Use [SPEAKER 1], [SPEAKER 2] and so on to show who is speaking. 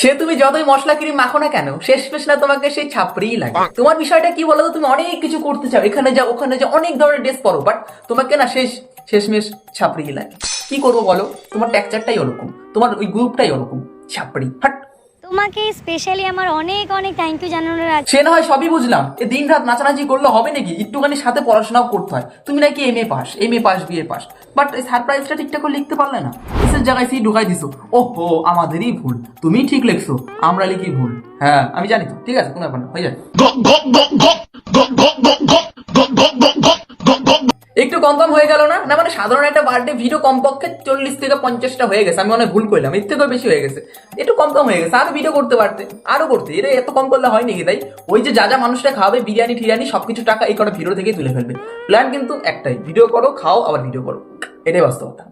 [SPEAKER 1] সে তুমি যতই মশলা ক্রিম মাখো না কেন, শেষ পেশ না তোমাকে সেই ছাপড়িই লাগে। তোমার বিষয়টা কি বলো তো, তুমি অনেক কিছু করতে চাও, এখানে যাও ওখানে যাও, অনেক ধরনের ড্রেস পরো, বাট তোমাকে না শেষমেশ ছাপড়িই লাগে। কি করবো বলো, তোমার টেক্সচারটাই ওরকম, তোমার ওই গ্রুপটাই ওরকম, ছাপড়ি হাট।
[SPEAKER 2] তোমাকে স্পেশালি আমার অনেক অনেক থ্যাংক ইউ জানানোর আছে।
[SPEAKER 1] সে না হয় সবই বুঝলাম, এ দিন রাত নাচানাচি করলে হবে নাকি, একটুখানি সাথে পড়াশোনাও করতে হয়। তুমি নাকি M A pass BA pass, but এই সারপ্রাইজটা ঠিকঠাক করে লিখতে পারলে না, এসের জায়গায় সেই ঢুকাই দিছো। ওহো, আমাদেরই ভুল, তুমি ঠিক লিখছো, আমরা লিখি ভুল। হ্যাঁ আমি জানি তো, ঠিক আছে, কোনো ব্যাপার না, হয়ে যায়। একটু কম কম হয়ে গেল না? না মানে সাধারণ একটা বার্থডে ভিডিও কমপক্ষে 40 থেকে 50টা হয়ে গেছে, আমি অনেক ভুল করলাম, এর থেকেও বেশি হয়ে গেছে, একটু কম কম হয়ে গেছে, আরো ভিডিও করতে পারতে, আরো করতে, এটা এত কম করলে হয় নাকি? তাই ওই যে যা যা মানুষটা খাওয়াবে, বিরিয়ানি ঠিরিয়ানি সবকিছু টাকা এই কটা ভিডিও থেকেই তুলে ফেলবে। প্ল্যান কিন্তু একটাই, ভিডিও করো, খাও, আবার ভিডিও করো, এটাই বাস্তবতা।